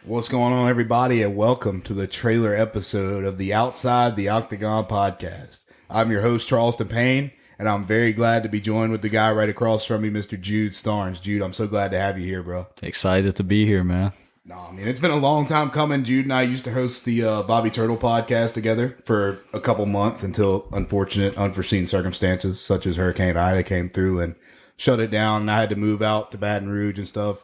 What's going on, everybody, and welcome to the trailer episode of the Outside the Octagon podcast. I'm your host, Charleston, Payne, and I'm very glad to be joined with the guy right across from me, Mr. Jude Starns. Jude, I'm so glad to have you here, bro. Excited to be here, man. No, I mean, it's been a long time coming. Jude and I used to host the Bobby Turtle podcast together for a couple months until unforeseen circumstances such as Hurricane Ida came through and shut it down, and I had to move out to Baton Rouge and stuff.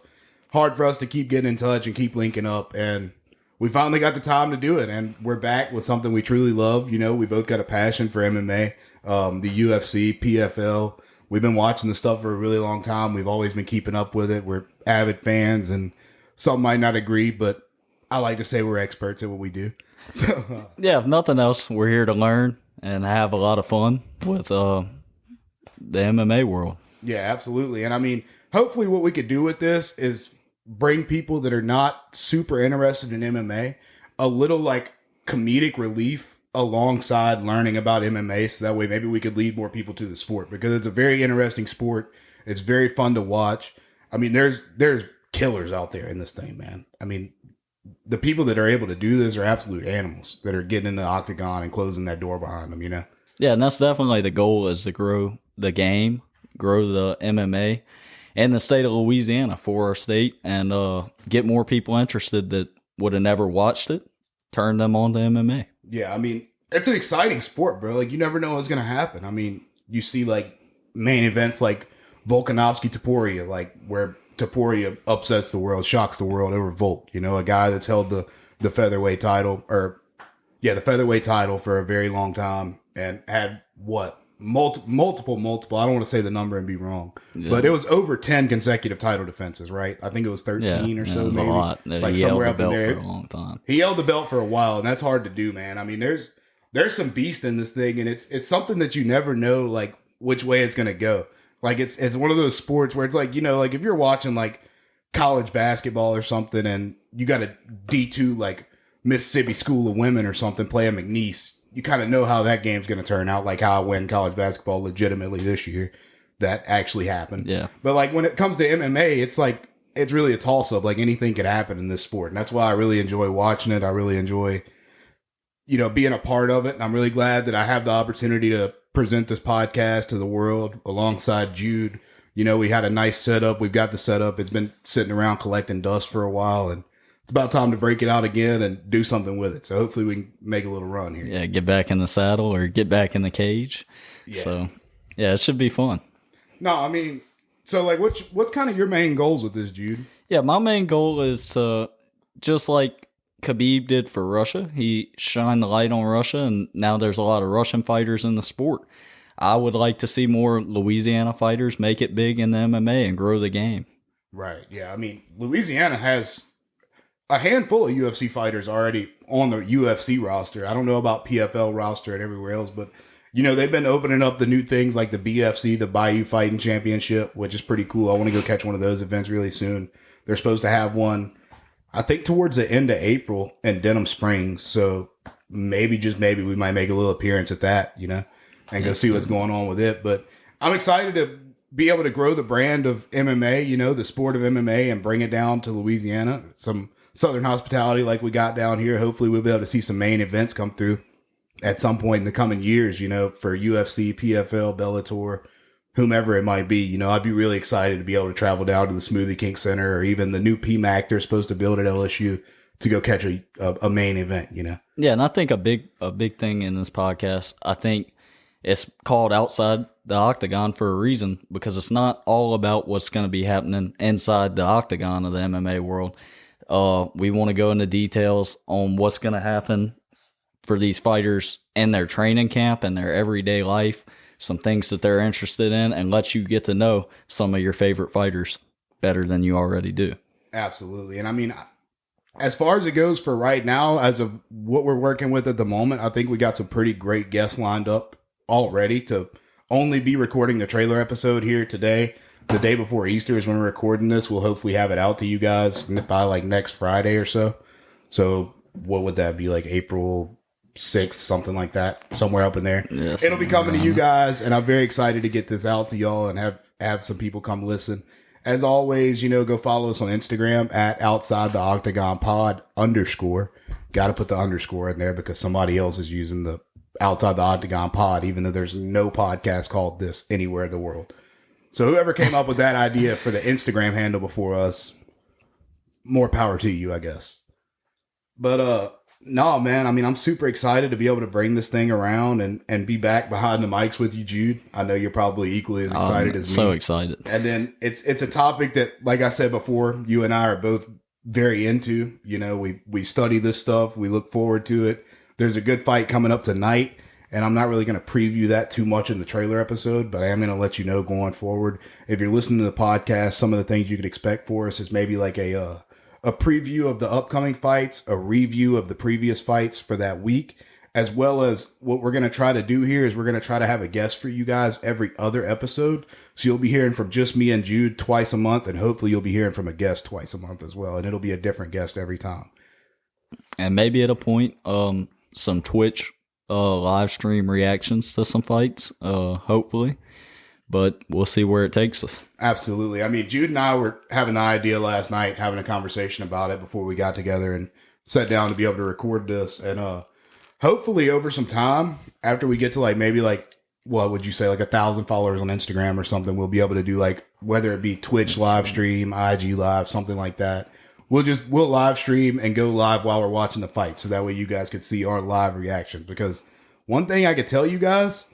Hard for us to keep getting in touch and keep linking up, and we finally got the time to do it, and we're back with something we truly love. You know, we both got a passion for MMA, the UFC, PFL. We've been watching the stuff for a really long time. We've always been keeping up with it. We're avid fans, and some might not agree, but I like to say we're experts at what we do. So yeah, if nothing else, we're here to learn and have a lot of fun with the MMA world. Yeah, absolutely. And I mean, hopefully what we could do with this is bring people that are not super interested in MMA a little like comedic relief alongside learning about MMA, so that way maybe we could lead more people to the sport, because it's a very interesting sport. It's very fun to watch. I mean, there's killers out there in this thing, man. I mean, the people that are able to do this are absolute animals that are getting in the octagon and closing that door behind them, you know? Yeah, and that's definitely the goal, is to grow the game, grow the MMA in the state of Louisiana for our state, and get more people interested that would have never watched it, turn them on to MMA. Yeah, I mean, it's an exciting sport, bro. Like, you never know what's going to happen. I mean, you see, like, main events like Volkanovski-Topuria, like, where Topuria upsets the world, shocks the world over Volk. You know, a guy that's held the featherweight title, the featherweight title for a very long time, and had, multiple, I don't want to say the number and be wrong, but it was over 10 consecutive title defenses, right? I think it was 13 or so. It was maybe. a lot. Like he somewhere held up the in belt there. for a long time. He held the belt for a while, and that's hard to do, man. I mean, there's some beast in this thing, and it's something that you never know, like, which way it's going to go. Like, it's one of those sports where it's like, you know, like if you're watching like college basketball or something, and you got a D2 like Mississippi School of Women or something playing McNeese, you kind of know how that game's going to turn out, like how I win college basketball legitimately this year. That actually happened. Yeah. But like when it comes to MMA, it's like, it's really a toss-up. Like, anything could happen in this sport. And that's why I really enjoy watching it. I really enjoy, you know, being a part of it. And I'm really glad that I have the opportunity to present this podcast to the world alongside Jude. You know, we had a nice setup. We've got the setup. It's been sitting around collecting dust for a while, and it's about time to break it out again and do something with it. So hopefully we can make a little run here. Yeah, get back in the saddle or get back in the cage. Yeah. So, yeah, it should be fun. No, I mean, so like, what's kind of your main goals with this, Jude? Yeah, my main goal is to, just like Khabib did for Russia, he shined the light on Russia, and now there's a lot of Russian fighters in the sport. I would like to see more Louisiana fighters make it big in the MMA and grow the game. Right, yeah. I mean, Louisiana has a handful of UFC fighters already on the UFC roster. I don't know about PFL roster and everywhere else, but, you know, they've been opening up the new things like the BFC, the Bayou Fighting Championship, which is pretty cool. I want to go catch one of those events really soon. They're supposed to have one, I think, towards the end of April in Denham Springs. So maybe, just maybe, we might make a little appearance at that, you know, and go see what's going on with it. But I'm excited to be able to grow the brand of MMA, you know, the sport of MMA, and bring it down to Louisiana. Some Southern hospitality like we got down here. Hopefully we'll be able to see some main events come through at some point in the coming years, you know, for UFC, PFL, Bellator, whomever it might be. You know, I'd be really excited to be able to travel down to the Smoothie King Center, or even the new PMAC they're supposed to build at LSU, to go catch a main event, you know? Yeah, and I think a big thing in this podcast, I think it's called Outside the Octagon for a reason, because it's not all about what's going to be happening inside the octagon of the MMA world. We want to go into details on what's going to happen for these fighters in their training camp and their everyday life, some things that they're interested in, and let you get to know some of your favorite fighters better than you already do. Absolutely. And I mean, as far as it goes for right now, as of what we're working with at the moment, I think we got some pretty great guests lined up already to only be recording the trailer episode here today. The day before Easter is when we're recording this. We'll hopefully have it out to you guys by like next Friday or so. So what would that be, like April 6th, something like that, somewhere up in there. Yeah, it'll be coming to you guys, and I'm very excited to get this out to y'all and have some people come listen. As always, go follow us on Instagram at outside the octagon pod _. Got to put the underscore in there because somebody else is using the outside the octagon pod, even though there's no podcast called this anywhere in the world. So whoever came up with that idea for the Instagram handle before us, more power to you, I guess. But no, man, I mean, I'm super excited to be able to bring this thing around and be back behind the mics with you, Jude. I know you're probably equally as excited as me. So excited. And then it's a topic that, like I said before, you and I are both very into. We study this stuff. We look forward to it. There's a good fight coming up tonight. And I'm not really going to preview that too much in the trailer episode, but I am going to let you know going forward. If you're listening to the podcast, some of the things you could expect for us is maybe like a preview of the upcoming fights, a review of the previous fights for that week, as well as what we're going to try to do here is we're going to try to have a guest for you guys every other episode. So you'll be hearing from just me and Jude twice a month, and hopefully you'll be hearing from a guest twice a month as well. And it'll be a different guest every time. And maybe at a point, some Twitch live stream reactions to some fights, hopefully. But we'll see where it takes us. Absolutely. I mean, Jude and I were having the idea last night, having a conversation about it before we got together and sat down to be able to record this. And hopefully over some time, after we get to what would you say, 1,000 followers on Instagram or something, we'll be able to do whether it be Twitch live stream, IG live, something like that. We'll live stream and go live while we're watching the fight. So that way you guys could see our live reactions. Because one thing I could tell you guys,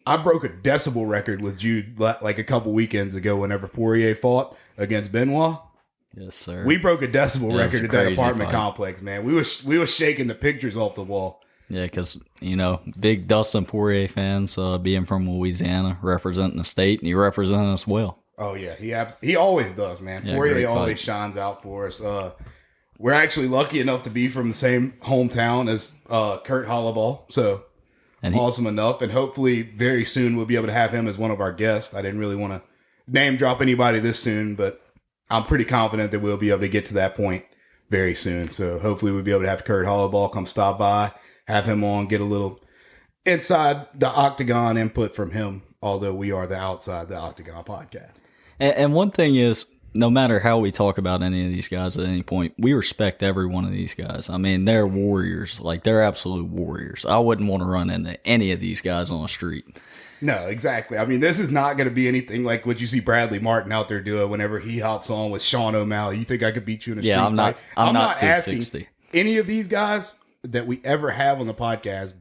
I broke a decibel record with Jude a couple weekends ago whenever Poirier fought against Benoit. Yes, sir. We broke a decibel record at that apartment complex, man. We was shaking the pictures off the wall. Yeah, because, big Dustin Poirier fans, being from Louisiana, representing the state, and he represented us well. Oh, yeah. He always does, man. Yeah, Poirier always shines out for us. We're actually lucky enough to be from the same hometown as Kurt Holloway, so awesome enough. And hopefully very soon we'll be able to have him as one of our guests. I didn't really want to name drop anybody this soon, but I'm pretty confident that we'll be able to get to that point very soon. So hopefully we'll be able to have Kurt Holloway come stop by, have him on, get a little inside the Octagon input from him, although we are the Outside the Octagon podcast. And one thing is, no matter how we talk about any of these guys at any point, we respect every one of these guys. I mean, they're warriors. They're absolute warriors. I wouldn't want to run into any of these guys on the street. No, exactly. I mean, this is not going to be anything like what you see Bradley Martin out there doing whenever he hops on with Sean O'Malley. You think I could beat you in a street fight? I'm not asking any of these guys that we ever have on the podcast,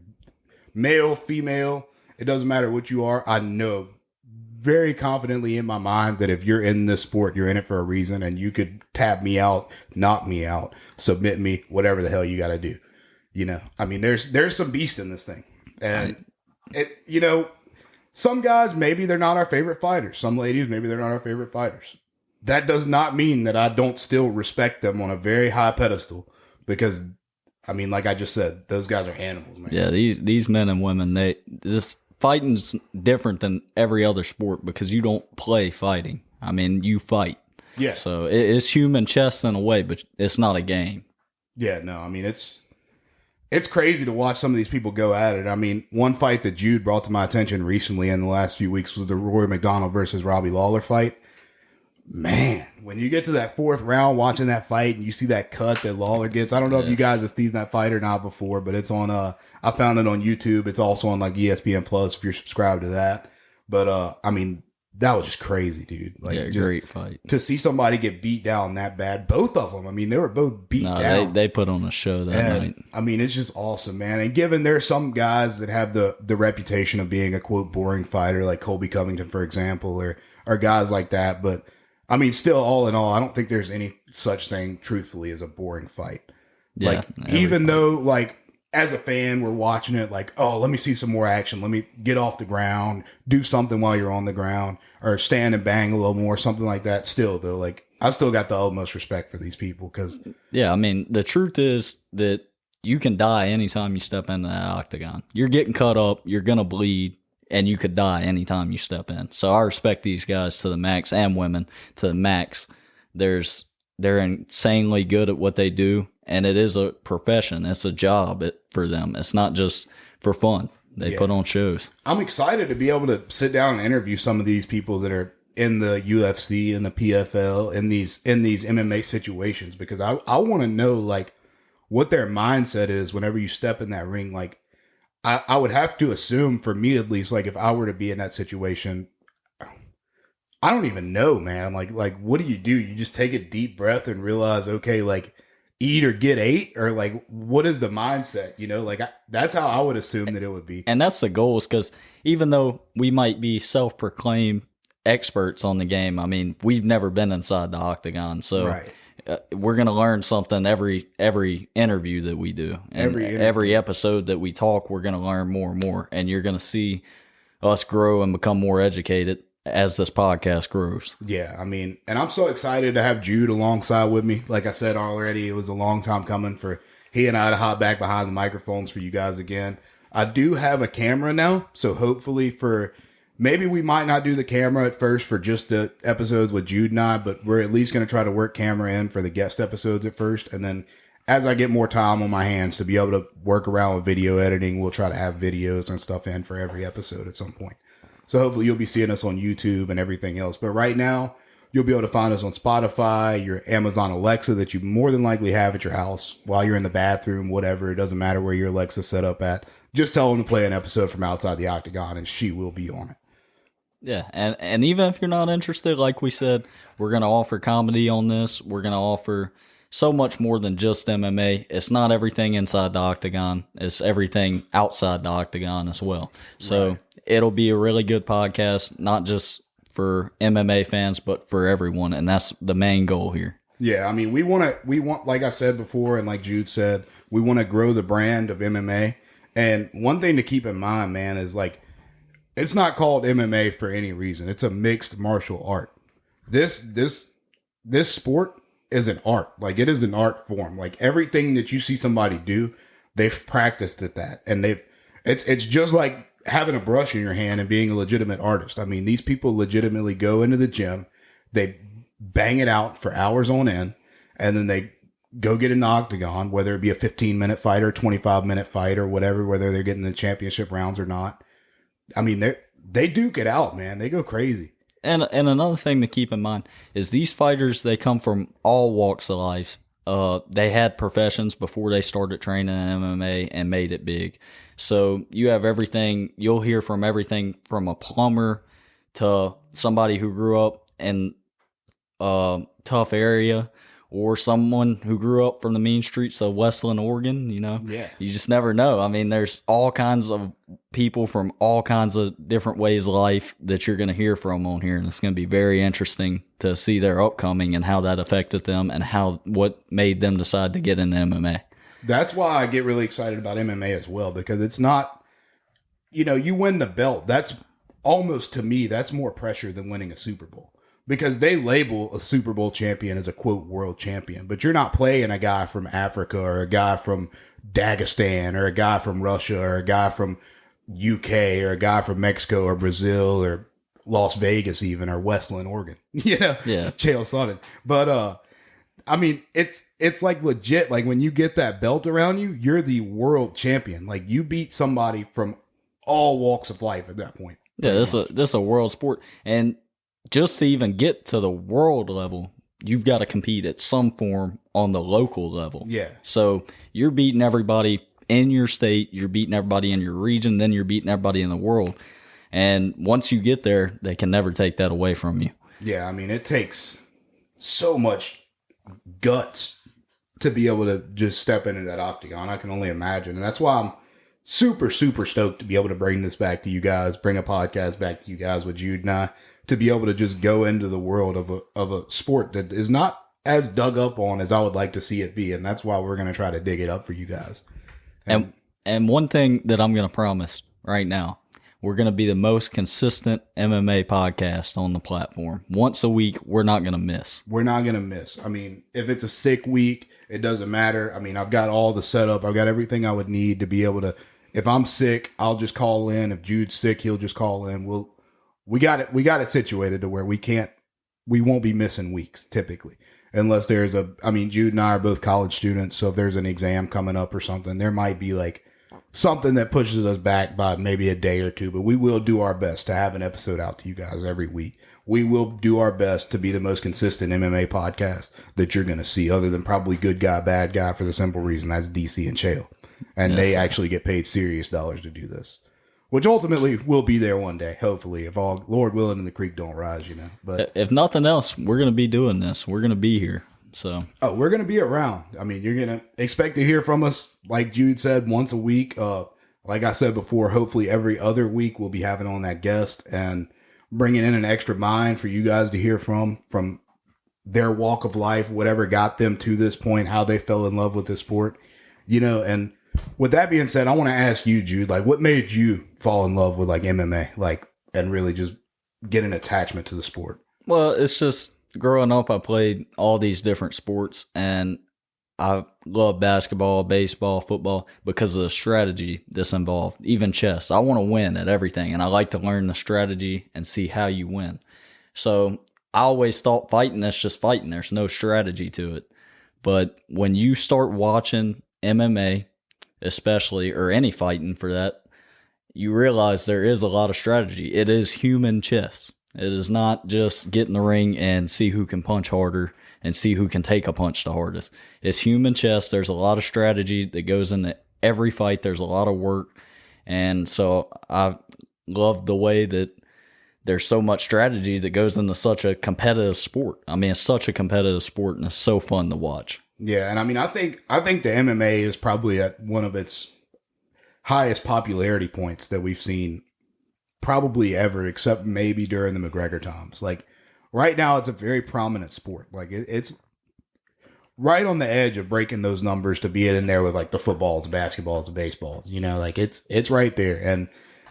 male, female, it doesn't matter what you are. I know very confidently in my mind that if you're in this sport, you're in it for a reason, and you could tap me out, knock me out, submit me, whatever the hell you got to do. I mean, there's some beast in this thing, and some guys, maybe they're not our favorite fighters. Some ladies, maybe they're not our favorite fighters. That does not mean that I don't still respect them on a very high pedestal, because I mean, like I just said, those guys are animals, man. Yeah, these men and women, this fighting's different than every other sport because you don't play fighting. I mean, you fight. Yeah. So it's human chess in a way, but it's not a game. Yeah, no, I mean, it's crazy to watch some of these people go at it. I mean, one fight that Jude brought to my attention recently in the last few weeks was the Rory McDonald versus Robbie Lawler fight. Man, when you get to that fourth round watching that fight and you see that cut that Lawler gets, I don't know if you guys have seen that fight or not before, but it's on, I found it on YouTube. It's also on ESPN Plus if you're subscribed to that. But, I mean, that was just crazy, dude. Great fight. To see somebody get beat down that bad, both of them. I mean, they were both beat down. They put on a show that night. I mean, it's just awesome, man. And given there's some guys that have the reputation of being a quote boring fighter, like Colby Covington, for example, or guys like that, but I mean, still, all in all, I don't think there's any such thing, truthfully, as a boring fight. Yeah, even though, as a fan, we're watching it oh, let me see some more action. Let me get off the ground, do something while you're on the ground, or stand and bang a little more, something like that. Still, though, I still got the utmost respect for these people because... Yeah, I mean, the truth is that you can die anytime you step into that octagon. You're getting cut up, you're going to bleed, and you could die anytime you step in. So I respect these guys to the max, and women to the max. They're insanely good at what they do, and it is a profession. It's a job for them. It's not just for fun. They put on shows. I'm excited to be able to sit down and interview some of these people that are in the UFC and the PFL in these MMA situations, because I want to know like what their mindset is whenever you step in that ring. Like I would have to assume, for me at least, like if I were to be in that situation, I don't even know, man. Like what do? You just take a deep breath and realize, okay, like eat or get ate, or like what is the mindset? You know, like that's how I would assume that it would be. And that's the goal, is because even though we might be self-proclaimed experts on the game, I mean, we've never been inside the octagon, so Right. We're going to learn something every interview that we do. And every episode that we talk, we're going to learn more and more. And you're going to see us grow and become more educated as this podcast grows. Yeah, I mean, and I'm so excited to have Jude alongside with me. Like I said already, it was a long time coming for he and I to hop back behind the microphones for you guys again. I do have a camera now, so hopefully maybe we might not do the camera at first for just the episodes with Jude and I, but we're at least going to try to work camera in for the guest episodes at first. And then as I get more time on my hands to be able to work around with video editing, we'll try to have videos and stuff in for every episode at some point. So hopefully you'll be seeing us on YouTube and everything else. But right now, you'll be able to find us on Spotify, your Amazon Alexa that you more than likely have at your house while you're in the bathroom, whatever. It doesn't matter where your Alexa's set up at. Just tell them to play an episode from outside the octagon and she will be on it. Yeah, and even if you're not interested, like we said, we're going to offer comedy on this. We're going to offer so much more than just MMA. It's not everything inside the octagon. It's everything outside the octagon as well. So It'll be a really good podcast, not just for MMA fans, but for everyone. And that's the main goal here. Yeah, I mean, we want, like I said before, and like Jude said, we want to grow the brand of MMA. And one thing to keep in mind, man, is like, it's not called MMA for any reason. It's a mixed martial art. This sport is an art. Like, it is an art form. Like, everything that you see somebody do, they've practiced at that. And it's just like having a brush in your hand and being a legitimate artist. I mean, these people legitimately go into the gym, they bang it out for hours on end, and then they go get an octagon, whether it be a 15-minute fight or 25-minute fight or whatever, whether they're getting the championship rounds or not. I mean, they duke it out, man. They go crazy. And another thing to keep in mind is these fighters, they come from all walks of life. They had professions before they started training in MMA and made it big. So you have everything. You'll hear from everything from a plumber to somebody who grew up in a tough area, or someone who grew up from the mean streets of Westland, Oregon. You know, You just never know. I mean, there's all kinds of people from all kinds of different ways of life that you're going to hear from on here, and it's going to be very interesting to see their upcoming and how that affected them and what made them decide to get into MMA. That's why I get really excited about MMA as well, because it's not, you win the belt. That's almost, to me, that's more pressure than winning a Super Bowl. Because they label a Super Bowl champion as a, quote, world champion. But you're not playing a guy from Africa or a guy from Dagestan or a guy from Russia or a guy from UK or a guy from Mexico or Brazil or Las Vegas even, or Westland, Oregon. Yeah. Chael Sonnen. But, I mean, it's like legit. Like, when you get that belt around you, you're the world champion. Like, you beat somebody from all walks of life at that point. Yeah, this is a world sport. And just to even get to the world level, you've got to compete at some form on the local level. Yeah. So you're beating everybody in your state, you're beating everybody in your region, then you're beating everybody in the world. And once you get there, they can never take that away from you. Yeah, I mean, it takes so much guts to be able to just step into that octagon. I can only imagine. And that's why I'm super, super stoked to be able to bring this back to you guys, bring a podcast back to you guys with Jude and I, to be able to just go into the world of a sport that is not as dug up on as I would like to see it be. And that's why we're going to try to dig it up for you guys. And one thing that I'm going to promise right now, we're going to be the most consistent MMA podcast on the platform. Once a week, we're not going to miss. We're not going to miss. I mean, if it's a sick week, it doesn't matter. I mean, I've got all the setup. I've got everything I would need to be able to, if I'm sick, I'll just call in. If Jude's sick, he'll just call in. We got it situated to where we won't be missing weeks typically, unless Jude and I are both college students. So if there's an exam coming up or something, there might be like something that pushes us back by maybe a day or two, but we will do our best to have an episode out to you guys every week. we will do our best to be the most consistent MMA podcast that you're going to see, other than probably Good Guy, Bad Guy, for the simple reason that's DC and Chael. And they actually get paid serious dollars to do this, which ultimately will be there one day, hopefully, if all, Lord willing, and the creek don't rise, you know. But if nothing else, we're going to be doing this. We're going to be here. So we're going to be around. I mean, you're going to expect to hear from us, like Jude said, once a week. Like I said before, hopefully every other week we'll be having on that guest and bringing in an extra mind for you guys to hear from their walk of life, whatever got them to this point, how they fell in love with this sport, you know. And with that being said, I want to ask you, Jude, like, what made you fall in love with like MMA, like, and really just get an attachment to the sport? Well, it's just growing up, I played all these different sports, and I love basketball, baseball, football because of the strategy that's involved, even chess. I want to win at everything, and I like to learn the strategy and see how you win. So I always thought fighting is just fighting. There's no strategy to it. But when you start watching MMA, especially, or any fighting for that, you realize there is a lot of strategy. It is human chess. It is not just get in the ring and see who can punch harder and see who can take a punch the hardest. It's human chess. There's a lot of strategy that goes into every fight. There's a lot of work. And so I love the way that there's so much strategy that goes into such a competitive sport. I mean, it's such a competitive sport, and it's so fun to watch. Yeah, and I mean, I think the MMA is probably at one of its highest popularity points that we've seen probably ever, except maybe during the McGregor times. Like, right now, it's a very prominent sport. Like, it's right on the edge of breaking those numbers to be in there with like the footballs, the basketballs, the baseballs. You know, like it's right there, and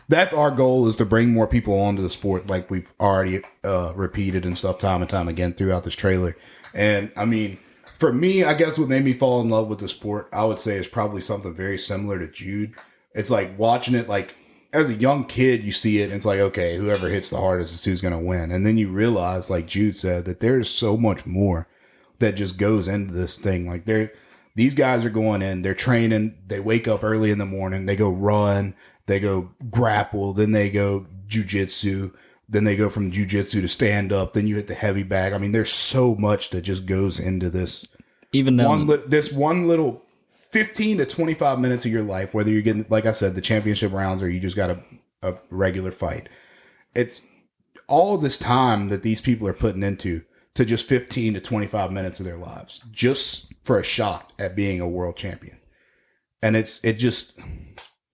that's our goal, is to bring more people onto the sport, like we've already repeated and stuff time and time again throughout this trailer. And I mean, for me, I guess what made me fall in love with the sport, I would say, is probably something very similar to Jude. It's like watching it, like as a young kid, you see it and it's like, okay, whoever hits the hardest is who's going to win. And then you realize, like Jude said, that there's so much more that just goes into this thing. Like these guys are going in, they're training, they wake up early in the morning, they go run, they go grapple, then they go jujitsu, then they go from jujitsu to stand up, then you hit the heavy bag. I mean, there's so much that just goes into this. Even this one little 15 to 25 minutes of your life, whether you're getting, like I said, the championship rounds or you just got a regular fight. It's all this time that these people are putting into to just 15 to 25 minutes of their lives, just for a shot at being a world champion. And it just,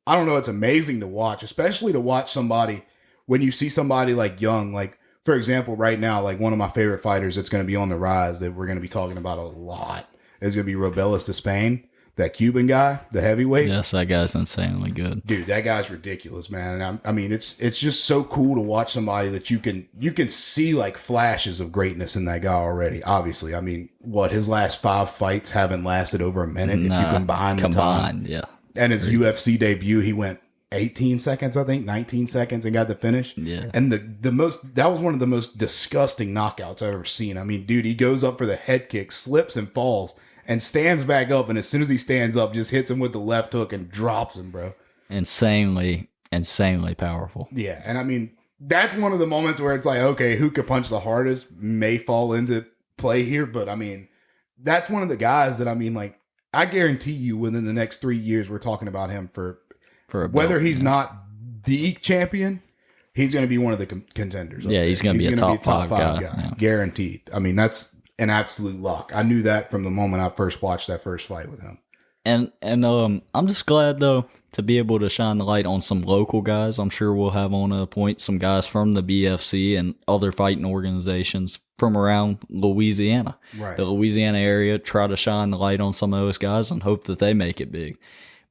I don't know, it's amazing to watch, especially to watch somebody, when you see somebody like young, like, for example, right now, like one of my favorite fighters that's going to be on the rise that we're going to be talking about a lot is going to be Robelis de Spain. That Cuban guy, the heavyweight. Yes, that guy's insanely good. Dude, that guy's ridiculous, man. And I mean, it's just so cool to watch somebody that you can see like flashes of greatness in that guy already. Obviously, I mean, his last 5 fights haven't lasted over a minute if you combine the time. Yeah. And his UFC debut, he went 18 seconds, I think, 19 seconds, and got the finish. Yeah. And that was one of the most disgusting knockouts I've ever seen. I mean, dude, he goes up for the head kick, slips and falls, and stands back up, and as soon as he stands up, just hits him with the left hook and drops him, bro. Insanely powerful. Yeah, and I mean, that's one of the moments where it's like, okay, who can punch the hardest may fall into play here, but I mean, that's one of the guys that, I mean, like, I guarantee you within the next 3 years, we're talking about him for a belt, whether he's not the champion, he's going to be one of the contenders. Yeah, he's going to be a top five guy. Yeah. Guaranteed. I mean, that's an absolute lock. I knew that from the moment I first watched that first fight with him. And I'm just glad, though, to be able to shine the light on some local guys. I'm sure we'll have on a point some guys from the BFC and other fighting organizations from around Louisiana. Right. The Louisiana area, try to shine the light on some of those guys and hope that they make it big.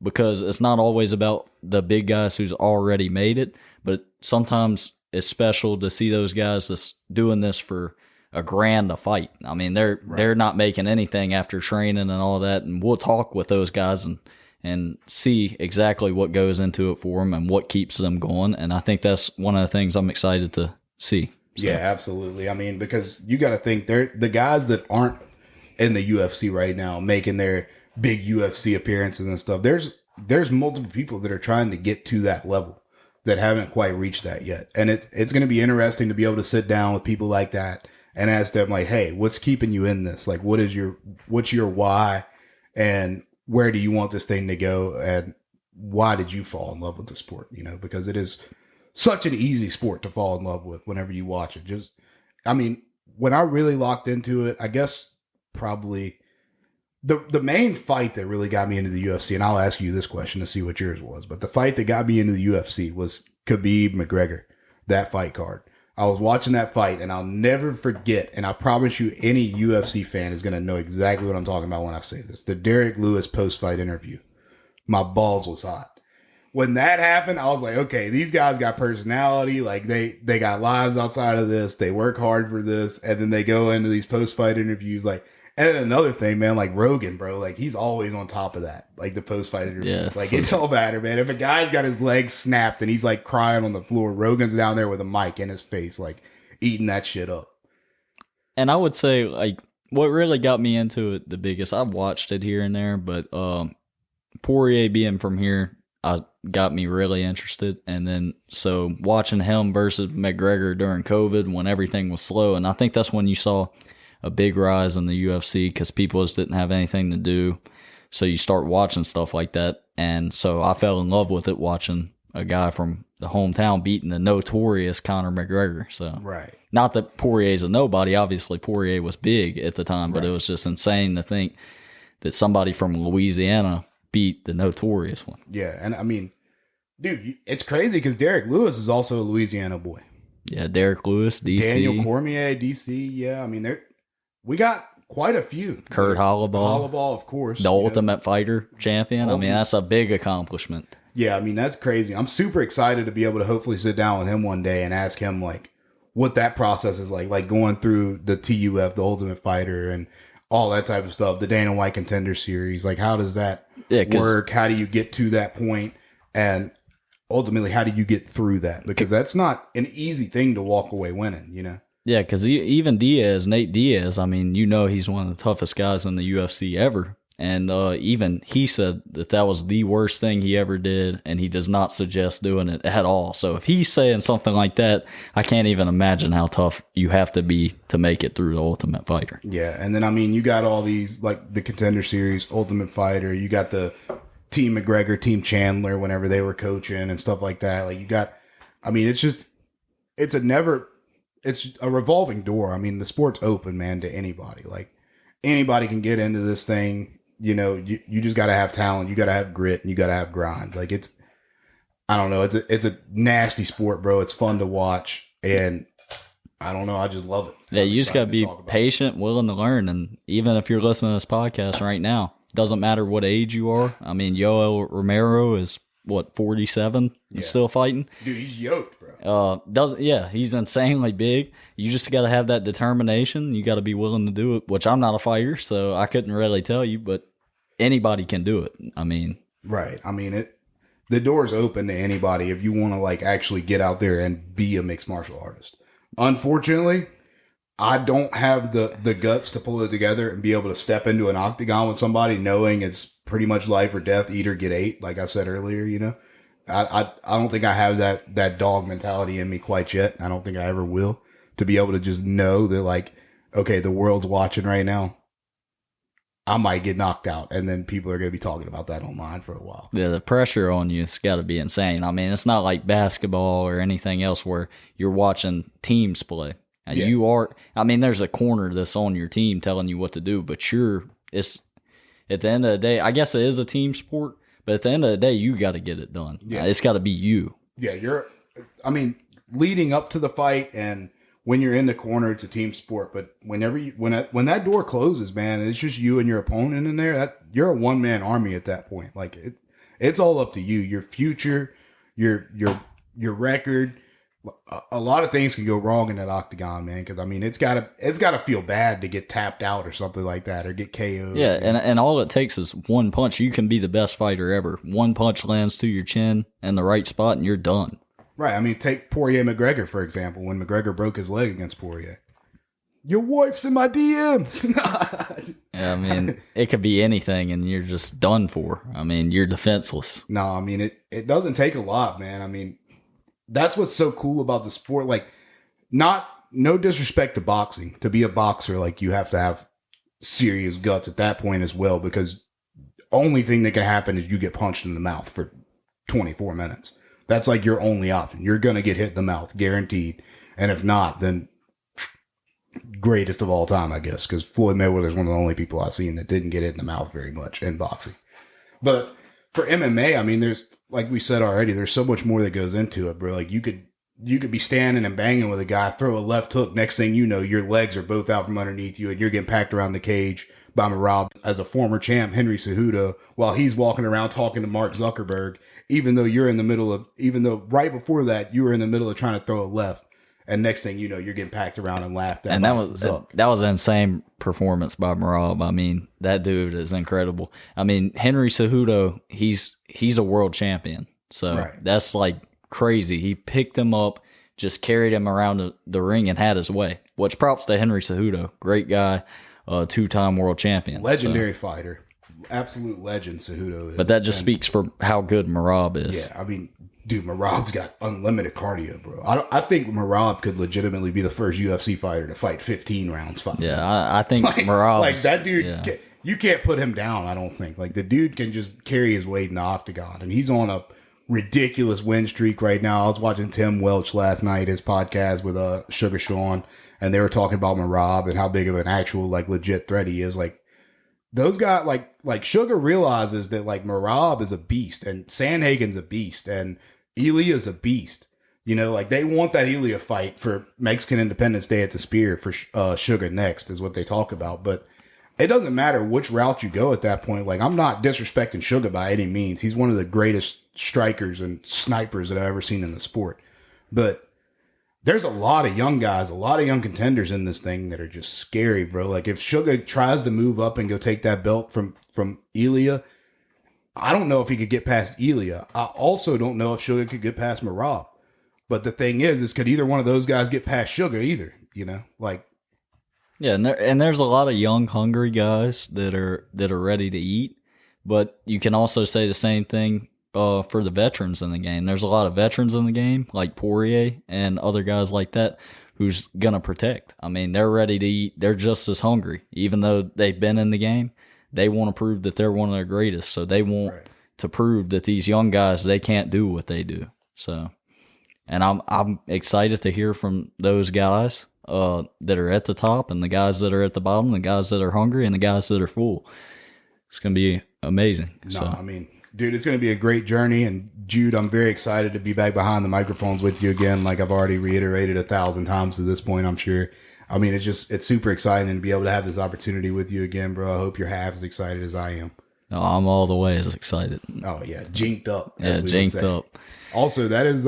Because it's not always about the big guys who's already made it, but sometimes it's special to see those guys that's doing this for a grand a fight. I mean, they're not making anything after training and all that, and we'll talk with those guys and see exactly what goes into it for them and what keeps them going. And I think that's one of the things I'm excited to see. So. Yeah, absolutely. I mean, because you got to think the guys that aren't in the UFC right now making their big UFC appearances and stuff. There's multiple people that are trying to get to that level. that haven't quite reached that yet. And it's going to be interesting to be able to sit down with people like that and ask them like, hey, what's keeping you in this? Like, what's your why, and where do you want this thing to go? And why did you fall in love with the sport? You know, because it is such an easy sport to fall in love with whenever you watch it. When I really locked into it, I guess probably the main fight that really got me into the UFC, and I'll ask you this question to see what yours was, but the fight that got me into the UFC was Khabib McGregor, that fight card. I was watching that fight, and I'll never forget, and I promise you any UFC fan is going to know exactly what I'm talking about when I say this, the Derek Lewis post-fight interview. My balls was hot. When that happened, I was like, okay, these guys got personality. Like, they got lives outside of this. They work hard for this. And then they go into these post-fight interviews, like, and then another thing, man, like Rogan, bro, like he's always on top of that. Like the post-fight interviews. Yeah, like it don't matter, man. If a guy's got his legs snapped and he's like crying on the floor, Rogan's down there with a mic in his face, like eating that shit up. And I would say like what really got me into it the biggest, I've watched it here and there, but Poirier being from here, got me really interested. And then so watching him versus McGregor during COVID when everything was slow, and I think that's when you saw a big rise in the UFC because people just didn't have anything to do. So you start watching stuff like that. And so I fell in love with it watching a guy from the hometown beating the notorious Conor McGregor. So right. Not that Poirier's a nobody. Obviously, Poirier was big at the time, but It was just insane to think that somebody from Louisiana beat the notorious one. Yeah. And I mean, dude, it's crazy because Derek Lewis is also a Louisiana boy. Yeah, Derek Lewis, DC. Daniel Cormier, DC. Yeah, I mean, we got quite a few. Kurt Holloway. Holloway, of course. The Ultimate Fighter champion. I mean, that's a big accomplishment. Yeah, I mean, that's crazy. I'm super excited to be able to hopefully sit down with him one day and ask him, like, what that process is like going through the TUF, the Ultimate Fighter, and all that type of stuff, the Dana White Contender Series. Like, how does that work? How do you get to that point? And ultimately, how do you get through that? Because that's not an easy thing to walk away winning, you know? Yeah, because even Nate Diaz, I mean, you know he's one of the toughest guys in the UFC ever. And even he said that was the worst thing he ever did, and he does not suggest doing it at all. So if he's saying something like that, I can't even imagine how tough you have to be to make it through the Ultimate Fighter. Yeah, and then, I mean, you got all these, like the Contender Series, Ultimate Fighter, you got the Team McGregor, Team Chandler whenever they were coaching and stuff like that. Like, you got, I mean, it's a revolving door. I mean, the sport's open, man, to anybody. Like, anybody can get into this thing. You know, you just got to have talent. You got to have grit, and you got to have grind. Like, I don't know. It's a nasty sport, bro. It's fun to watch, and I don't know. I just love it. Yeah, you just got to be patient, willing to learn. And even if you're listening to this podcast right now, doesn't matter what age you are. I mean, Yoel Romero is what, 47? He's still fighting. Dude, he's yoked, bro. He's insanely big. You just got to have that determination. You got to be willing to do it, which I'm not a fighter, so I couldn't really tell you, but anybody can do it. I mean, right. I mean, the door's open to anybody if you want to like actually get out there and be a mixed martial artist. Unfortunately, I don't have the guts to pull it together and be able to step into an octagon with somebody knowing it's pretty much life or death, eat or get ate, like I said earlier, you know. I don't think I have that dog mentality in me quite yet. I don't think I ever will, to be able to just know that, like, okay, the world's watching right now. I might get knocked out, and then people are going to be talking about that online for a while. Yeah, the pressure on you has got to be insane. I mean, it's not like basketball or anything else where you're watching teams play. Yeah. You are. I mean, there's a corner that's on your team telling you what to do, but it's at the end of the day, I guess it is a team sport, but at the end of the day, you got to get it done. Yeah. It's got to be you. Yeah, leading up to the fight and when you're in the corner, it's a team sport. But when that door closes, man, it's just you and your opponent in there. You're a one-man army at that point. Like it's all up to you. Your future, your record. A lot of things can go wrong in that octagon, man. Because I mean, it's gotta feel bad to get tapped out or something like that, or get KO'd. Yeah, and all it takes is one punch. You can be the best fighter ever. One punch lands to your chin in the right spot, and you're done. Right. I mean, take Poirier McGregor for example. When McGregor broke his leg against Poirier, your wife's in my DMs. Yeah, I mean, it could be anything, and you're just done for. I mean, you're defenseless. No, I mean it doesn't take a lot, man. I mean, that's what's so cool about the sport. Like, no disrespect to boxing. To be a boxer, like, you have to have serious guts at that point as well, because only thing that can happen is you get punched in the mouth for 24 minutes. That's like your only option. You're going to get hit in the mouth, guaranteed. And if not, then greatest of all time, I guess, because Floyd Mayweather is one of the only people I've seen that didn't get hit in the mouth very much in boxing. But for MMA, I mean, there's, like we said already, there's so much more that goes into it, bro. Like, you could be standing and banging with a guy, throw a left hook, next thing you know, your legs are both out from underneath you, and you're getting packed around the cage by Merab. As a former champ, Henry Cejudo, while he's walking around talking to Mark Zuckerberg, even though right before that, you were in the middle of trying to throw a left, and next thing you know, you're getting packed around and laughed at. And that was an insane performance by Merab. I mean, that dude is incredible. I mean, Henry Cejudo, he's a world champion. So That's like crazy. He picked him up, just carried him around the ring and had his way. Which props to Henry Cejudo. Great guy, 2-time world champion. Legendary fighter. Absolute legend, Cejudo is. But that just speaks for how good Merab is. Yeah, I mean, dude, Merab's got unlimited cardio, bro. I think Merab could legitimately be the first UFC fighter to fight 15 rounds, 5 minutes. I think Merab. Like, that dude, you can't put him down, I don't think. Like, the dude can just carry his weight in the octagon, and he's on a ridiculous win streak right now. I was watching Tim Welch last night, his podcast with Sugar Sean, and they were talking about Merab and how big of an actual, like, legit threat he is. Like, those guys, like Sugar realizes that, like, Merab is a beast, and Sandhagen's a beast, and Elia's a beast. You know, like, they want that Elia fight for Mexican Independence Day at the Spear for Sugar next is what they talk about. But it doesn't matter which route you go at that point. Like, I'm not disrespecting Sugar by any means. He's one of the greatest strikers and snipers that I've ever seen in the sport. But there's a lot of young guys, a lot of young contenders in this thing that are just scary, bro. Like, if Sugar tries to move up and go take that belt from Elia, I don't know if he could get past Elia. I also don't know if Sugar could get past Merab. But the thing is could either one of those guys get past Sugar either, you know? Like, yeah, and there's a lot of young, hungry guys that are ready to eat. But you can also say the same thing for the veterans in the game. There's a lot of veterans in the game, like Poirier and other guys like that, who's going to protect. I mean, they're ready to eat. They're just as hungry. Even though they've been in the game, they want to prove that they're one of the greatest. So they want to prove that these young guys, they can't do what they do. So, and I'm excited to hear from those guys that are at the top, and the guys that are at the bottom, the guys that are hungry, and the guys that are full. It's going to be amazing. I mean, dude, it's going to be a great journey. And Jude, I'm very excited to be back behind the microphones with you again. Like I've already reiterated 1,000 times at this point, I'm sure. I mean, it's super exciting to be able to have this opportunity with you again, bro. I hope you're half as excited as I am. No, I'm all the way as excited. Oh, yeah. Jinked up. Yeah, jinked up. Also, that is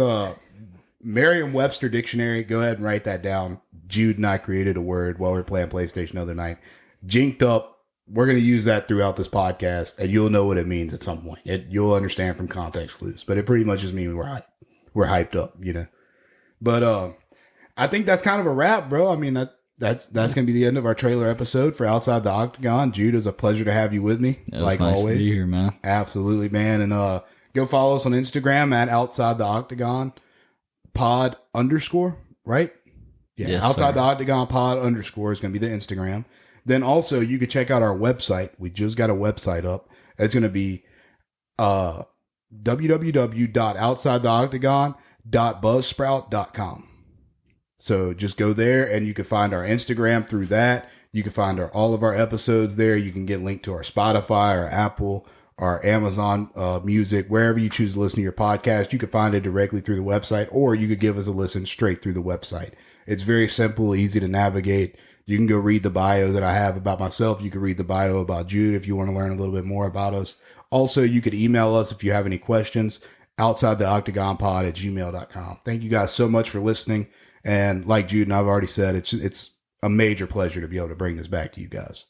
Merriam-Webster Dictionary. Go ahead and write that down. Jude and I created a word while we were playing PlayStation the other night. Jinked up. We're going to use that throughout this podcast, and you'll know what it means at some point. You'll understand from context clues, but it pretty much just means we're hyped up, you know. But I think that's kind of a wrap, bro. I mean, that's going to be the end of our trailer episode for Outside the Octagon. Jude, it was a pleasure to have you with me, like nice always. To be here, man. Absolutely, man. And go follow us on Instagram at Outside the Octagon pod _ right? Yeah, yes, Outside sir. the Octagon pod _ is going to be the Instagram. Then also you could check out our website. We just got a website up. It's going to be www.outsidetheoctagon.buzzsprout.com. So just go there and you can find our Instagram through that. You can find all of our episodes there. You can get linked to our Spotify, our Apple, our Amazon Music, wherever you choose to listen to your podcast. You can find it directly through the website, or you could give us a listen straight through the website. It's very simple, easy to navigate. You can go read the bio that I have about myself. You can read the bio about Jude if you want to learn a little bit more about us. Also, you could email us if you have any questions, outsidetheoctagonpod@gmail.com. Thank you guys so much for listening. And like Jude and I've already said, it's a major pleasure to be able to bring this back to you guys.